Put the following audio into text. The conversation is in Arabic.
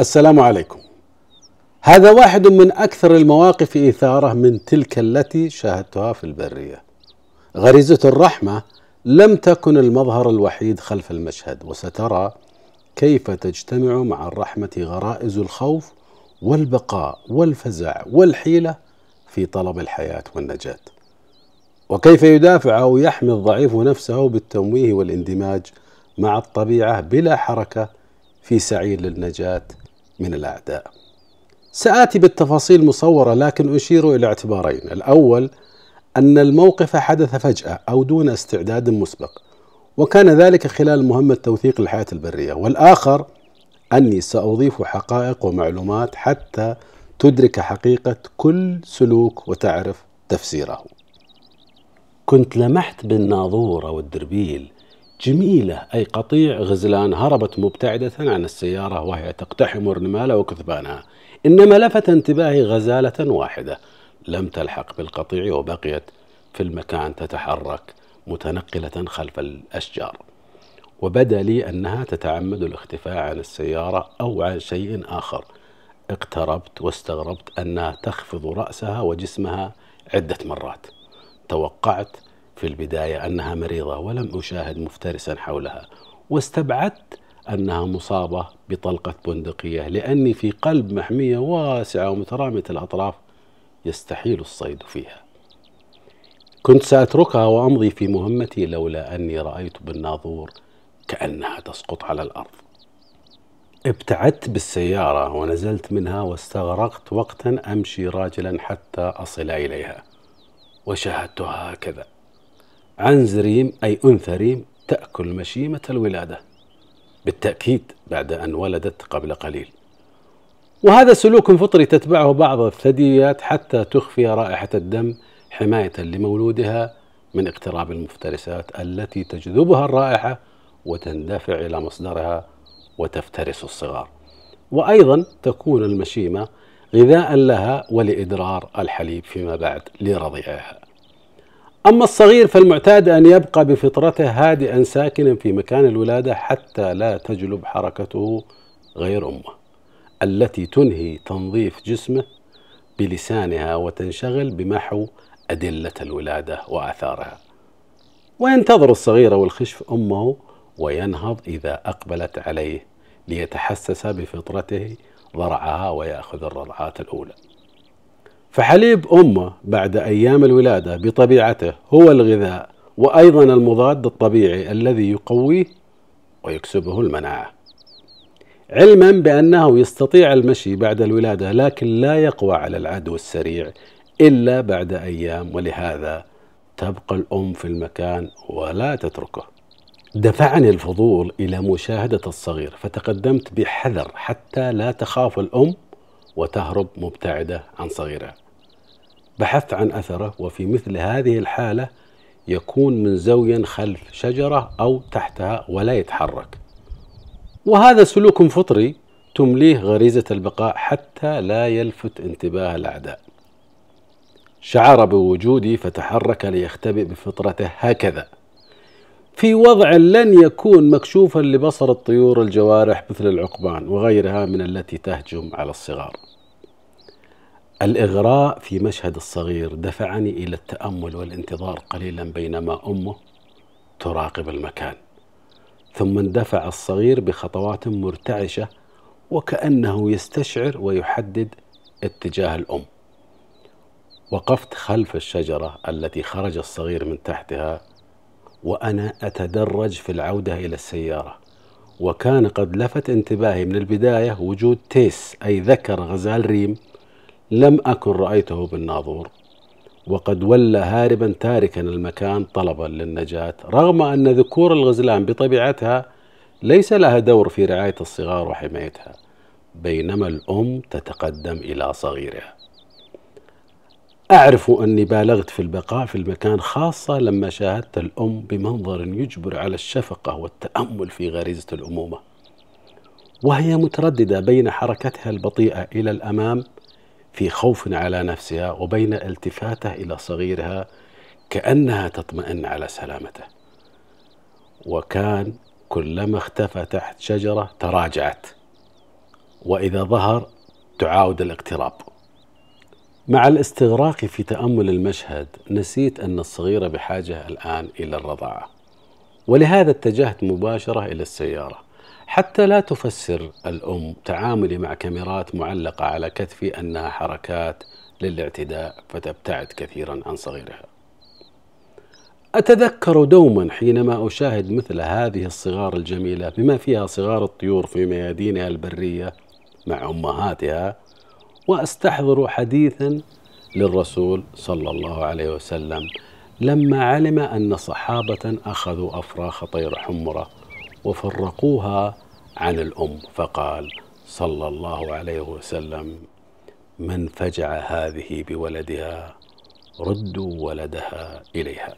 السلام عليكم. هذا واحد من أكثر المواقف إثارة من تلك التي شاهدتها في البرية. غريزة الرحمة لم تكن المظهر الوحيد خلف المشهد، وسترى كيف تجتمع مع الرحمة غرائز الخوف والبقاء والفزع والحيلة في طلب الحياة والنجاة، وكيف يدافع أو يحمي الضعيف نفسه بالتمويه والاندماج مع الطبيعة بلا حركة في سعي للنجاة من الأعداء. سآتي بالتفاصيل مصورة، لكن أشير إلى اعتبارين: الأول أن الموقف حدث فجأة أو دون استعداد مسبق، وكان ذلك خلال مهمة توثيق الحياة البرية، والآخر أني سأضيف حقائق ومعلومات حتى تدرك حقيقة كل سلوك وتعرف تفسيره. كنت لمحت بالناظور أو الدربيل جميلة، أي قطيع غزلان، هربت مبتعدة عن السيارة وهي تقتحم الرمال وكثبانها. إنما لفت انتباهي غزالة واحدة لم تلحق بالقطيع وبقيت في المكان تتحرك متنقلة خلف الأشجار، وبدا لي أنها تتعمد الاختفاء عن السيارة أو عن شيء آخر. اقتربت واستغربت أنها تخفض رأسها وجسمها عدة مرات. توقعت في البداية أنها مريضة ولم أشاهد مفترسا حولها، واستبعدت أنها مصابة بطلقة بندقية، لأني في قلب محمية واسعة ومترامية الأطراف يستحيل الصيد فيها. كنت سأتركها وأمضي في مهمتي لولا أني رأيت بالناظور كأنها تسقط على الأرض. ابتعدت بالسيارة ونزلت منها، واستغرقت وقتا أمشي راجلا حتى أصل إليها، وشاهدتها هكذا: عنز ريم، أي أنثى ريم، تأكل مشيمة الولادة، بالتأكيد بعد أن ولدت قبل قليل. وهذا سلوك فطري تتبعه بعض الثدييات حتى تخفي رائحة الدم حماية لمولودها من اقتراب المفترسات التي تجذبها الرائحة وتندفع إلى مصدرها وتفترس الصغار. وأيضا تكون المشيمة غذاء لها ولإدرار الحليب فيما بعد لرضيعها. أما الصغير فالمعتاد أن يبقى بفطرته هادئا ساكنا في مكان الولادة حتى لا تجلب حركته غير أمه التي تنهي تنظيف جسمه بلسانها وتنشغل بمحو أدلة الولادة وآثارها، وينتظر الصغير والخشف أمه وينهض إذا أقبلت عليه ليتحسس بفطرته ضرعها ويأخذ الرضعات الأولى. فحليب أمه بعد أيام الولادة بطبيعته هو الغذاء وأيضا المضاد الطبيعي الذي يقويه ويكسبه المناعة، علما بأنه يستطيع المشي بعد الولادة لكن لا يقوى على العدو السريع إلا بعد أيام، ولهذا تبقى الأم في المكان ولا تتركه. دفعني الفضول إلى مشاهدة الصغير، فتقدمت بحذر حتى لا تخاف الأم وتهرب مبتعدة عن صغيرها. بحثت عن أثره، وفي مثل هذه الحالة يكون منزويا خلف شجرة أو تحتها ولا يتحرك، وهذا سلوك فطري تمليه غريزة البقاء حتى لا يلفت انتباه الأعداء. شعر بوجودي فتحرك ليختبئ بفطرته هكذا في وضع لن يكون مكشوفا لبصر الطيور الجوارح مثل العقبان وغيرها من التي تهجم على الصغار. الإغراء في مشهد الصغير دفعني إلى التأمل والانتظار قليلا بينما أمه تراقب المكان، ثم اندفع الصغير بخطوات مرتعشة وكأنه يستشعر ويحدد اتجاه الأم. وقفت خلف الشجرة التي خرج الصغير من تحتها وأنا أتدرج في العودة إلى السيارة، وكان قد لفت انتباهي من البداية وجود تيس، أي ذكر غزال ريم، لم أكن رأيته بالناظور، وقد ولى هاربا تاركا المكان طلبا للنجاة، رغم أن ذكور الغزلان بطبيعتها ليس لها دور في رعاية الصغار وحمايتها، بينما الأم تتقدم إلى صغيرها. أعرف أني بالغت في البقاء في المكان، خاصة لما شاهدت الأم بمنظر يجبر على الشفقة والتأمل في غريزة الأمومة، وهي مترددة بين حركتها البطيئة إلى الأمام في خوف على نفسها وبين التفاته إلى صغيرها كأنها تطمئن على سلامته. وكان كلما اختفى تحت شجرة تراجعت وإذا ظهر تعاود الاقتراب. مع الاستغراق في تأمل المشهد نسيت أن الصغيرة بحاجة الآن إلى الرضاعة، ولهذا اتجهت مباشرة إلى السيارة حتى لا تفسر الأم تعاملي مع كاميرات معلقة على كتفي أنها حركات للاعتداء فتبتعد كثيرا عن صغيرها. أتذكر دوما حينما أشاهد مثل هذه الصغار الجميلة بما فيها صغار الطيور في ميادينها البرية مع أمهاتها، وأستحضر حديثا للرسول صلى الله عليه وسلم لما علم أن صحابة أخذوا أفراخ طير حمرة وفرقوها عن الأم، فقال صلى الله عليه وسلم: من فجع هذه بولدها ردوا ولدها إليها.